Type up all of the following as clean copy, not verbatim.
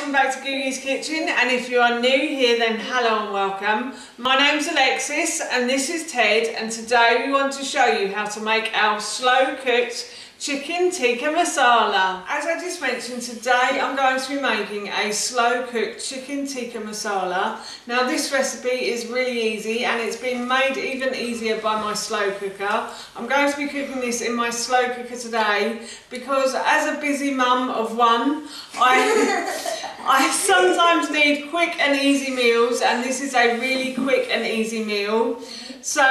welcome back to Googie's Kitchen, and if you are new here then hello and welcome. My name's Alexis and this is Ted, and today we want to show you how to make our slow cooked chicken tikka masala. As I just mentioned, today I'm going to be making a slow cooked chicken tikka masala. Now this recipe is really easy and it's been made even easier by my slow cooker. I'm going to be cooking this in my slow cooker today because as a busy mum of one, I sometimes need quick and easy meals, and this is a really quick and easy meal. So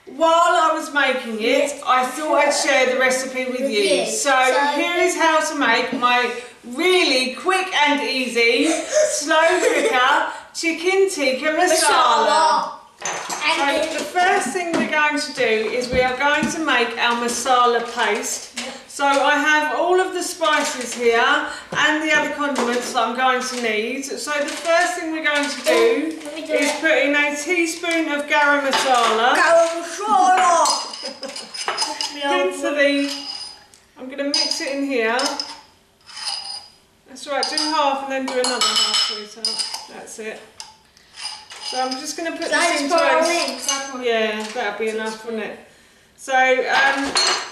while I was making it, I thought I'd share the recipe with you. So here is how to make my really quick and easy slow cooker chicken tikka masala. So the first thing we're going to do is we are going to make our masala paste. So I have all of the spices here and the other condiments that I'm going to need. So the first thing we're going to do is put in a teaspoon of garam masala. I'm going to mix it in here. That's right, do half and then do another half, sweetheart. That's it. So I'm just going to put this into a... Yeah, that'll be enough, wouldn't it? So,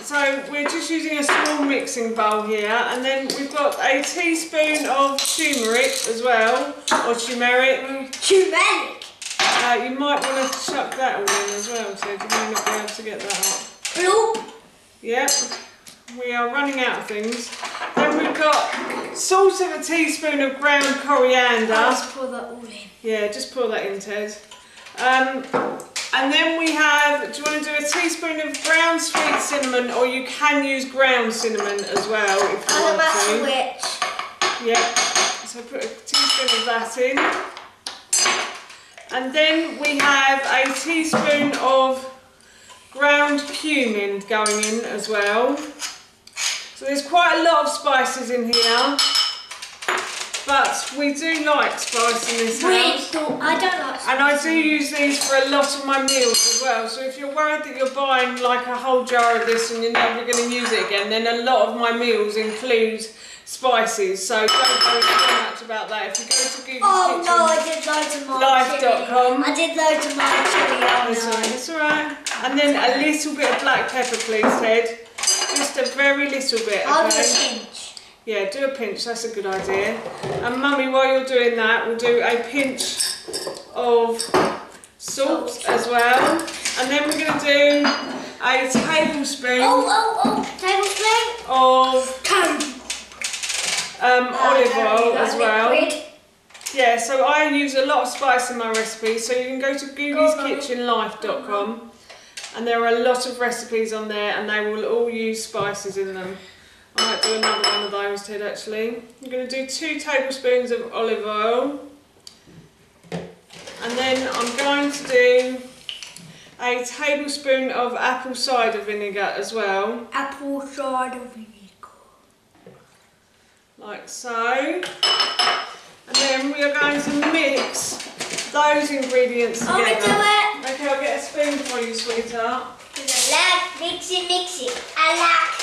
so we're just using a small mixing bowl here, and then we've got a teaspoon of turmeric as well, or turmeric. Turmeric! You might want to chuck that all in as well, Ted. You may not be able to get that up. Yep, we are running out of things. Then we've got salt of a teaspoon of ground coriander. Just pour that all in. Yeah, just pour that in, Ted. And then we have, do you want to do a teaspoon of ground sweet cinnamon, or you can use ground cinnamon as well if you want to. Which? Yeah, so put a teaspoon of that in. And then we have a teaspoon of ground cumin going in as well. So there's quite a lot of spices in here. But we do like spice in this house. I don't like spice. And I do use these for a lot of my meals as well. So if you're worried that you're buying like a whole jar of this and you're never going to use it again, then a lot of my meals include spices. So don't worry too much about that. If you go to Googie's Kitchen, no, I did loads of my life.com. I did loads of my chili. That's alright. And then a little bit of black pepper, please, Ted. Just a very little bit. I'll do a pinch. Yeah, do a pinch, that's a good idea. And Mummy, while you're doing that, we'll do a pinch of salt as well. And then we're going to do a tablespoon tablespoon of olive oil as well. Yeah, so I use a lot of spice in my recipes, so you can go to Googie'sKitchenLife.com and there are a lot of recipes on there and they will all use spices in them. I might do another one of those, Ted, actually. I'm going to do 2 tablespoons of olive oil. And then I'm going to do a tablespoon of apple cider vinegar as well. Apple cider vinegar. Like so. And then we are going to mix those ingredients together. I'm going to do it. Okay, I'll get a spoon for you, sweetheart. I like mix it. I like.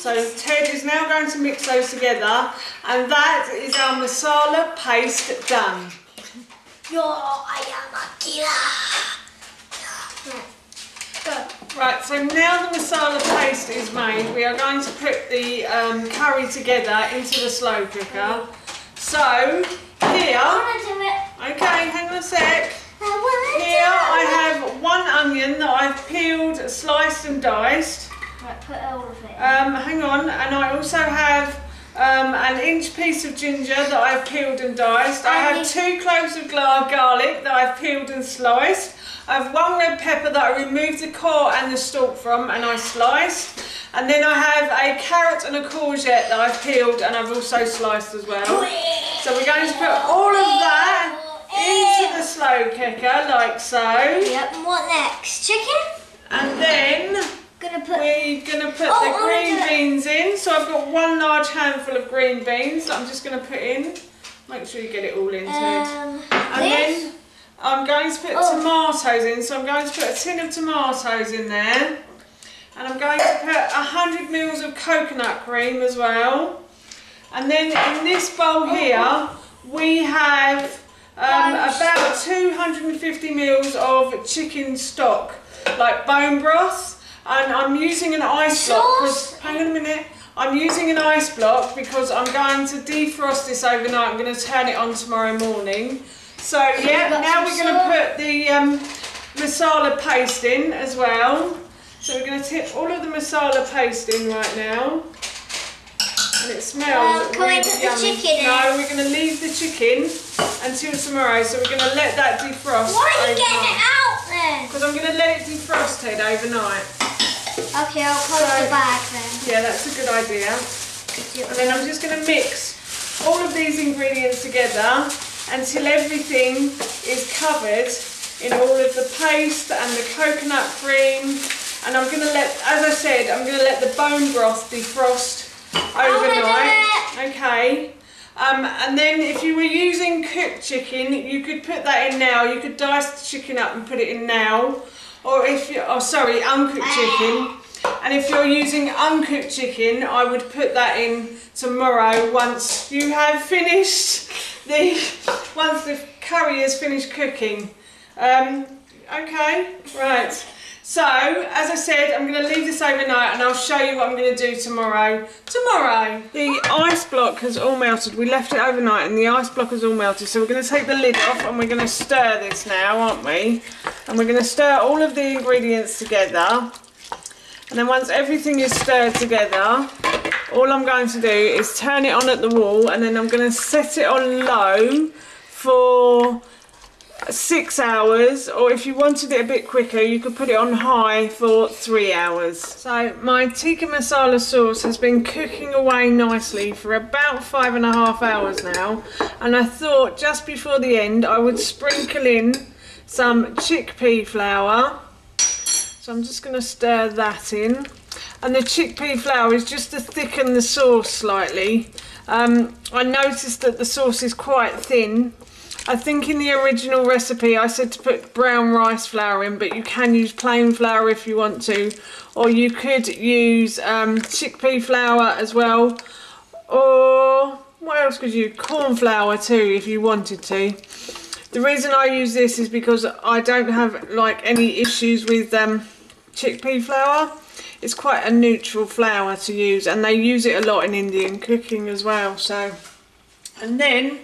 So Ted is now going to mix those together, and that is our masala paste done. I am a killer. Right, so now the masala paste is made, we are going to put the curry together into the slow cooker. So here, okay, hang on a sec. Here I have 1 onion that I've peeled, sliced and diced. Right, put all of it. Hang on, and I also have an inch piece of ginger that I've peeled and diced. I have 2 cloves of garlic that I've peeled and sliced. I have 1 red pepper that I removed the core and the stalk from and I sliced. And then I have a carrot and a courgette that I've peeled and I've also sliced as well. So we're going to put all of that into the slow cooker like so. Yep, and what next? Chicken? And then we're going to put the green beans in. So I've got 1 large handful of green beans that I'm just going to put in. Make sure you get it all in, Ted. And then I'm going to put tomatoes in. So I'm going to put a tin of tomatoes in there. And I'm going to put 100 ml of coconut cream as well. And then in this bowl here, we have about 250 mils of chicken stock, like bone broth, and I'm using an ice block because, hang on a minute, I'm using an ice block because I'm going to defrost this overnight. I'm going to turn it on tomorrow morning. So yeah, now we're going to put the masala paste in as well. So we're going to tip all of the masala paste in right now. And it smells really yummy. No, we're going to leave the chicken until tomorrow. So we're going to let that defrost. Why are you getting it out then? Because I'm going to let it defrost, Ted, overnight. Okay, I'll close the bag then. Yeah, that's a good idea. And then I'm just going to mix all of these ingredients together until everything is covered in all of the paste and the coconut cream. And I'm going to let, as I said, I'm going to let the bone broth defrost overnight. Okay. And then if you were using cooked chicken, you could put that in now. You could dice the chicken up and put it in now. Or if you, uncooked chicken. And if you're using uncooked chicken, I would put that in tomorrow once you have finished once the curry has finished cooking. Okay, right. So, as I said, I'm going to leave this overnight and I'll show you what I'm going to do tomorrow. The ice block has all melted. We left it overnight and the ice block has all melted. So we're going to take the lid off and we're going to stir this now, aren't we? And we're going to stir all of the ingredients together. And then once everything is stirred together, all I'm going to do is turn it on at the wall and then I'm going to set it on low for 6 hours, or if you wanted it a bit quicker you could put it on high for 3 hours. So my tikka masala sauce has been cooking away nicely for about 5.5 hours now, and I thought just before the end I would sprinkle in some chickpea flour. So I'm just going to stir that in, and the chickpea flour is just to thicken the sauce slightly. I noticed that the sauce is quite thin. I think in the original recipe I said to put brown rice flour in, but you can use plain flour if you want to, or you could use chickpea flour as well, or what else could you use? Corn flour too if you wanted to. The reason I use this is because I don't have like any issues with chickpea flour. It's quite a neutral flour to use, and they use it a lot in Indian cooking as well. So, and then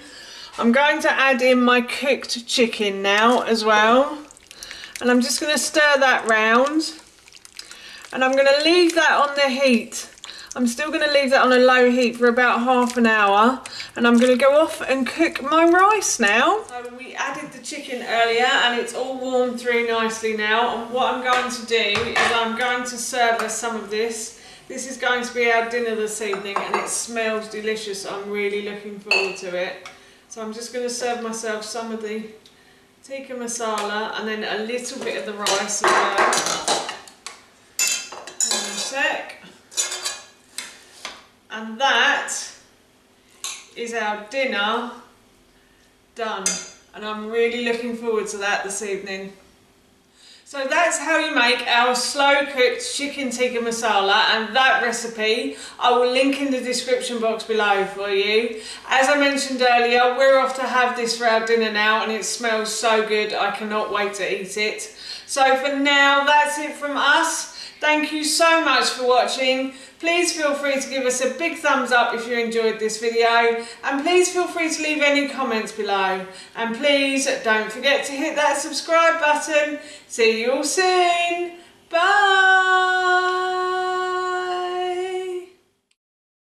I'm going to add in my cooked chicken now as well, and I'm just going to stir that round, and I'm going to leave that on the heat. I'm still going to leave that on a low heat for about half an hour, and I'm going to go off and cook my rice now. So we added the chicken earlier and it's all warmed through nicely now, and what I'm going to do is I'm going to serve us some of this. This is going to be our dinner this evening and it smells delicious. I'm really looking forward to it. So I'm just going to serve myself some of the tikka masala and then a little bit of the rice as well. Hang on a sec. And that is our dinner done. And I'm really looking forward to that this evening. So that's how you make our slow cooked chicken tikka masala, and that recipe I will link in the description box below for you. As I mentioned earlier, we're off to have this for our dinner now and it smells so good, I cannot wait to eat it. So for now, that's it from us. Thank you so much for watching. Please feel free to give us a big thumbs up if you enjoyed this video, and please feel free to leave any comments below, and please don't forget to hit that subscribe button. See you all soon. Bye.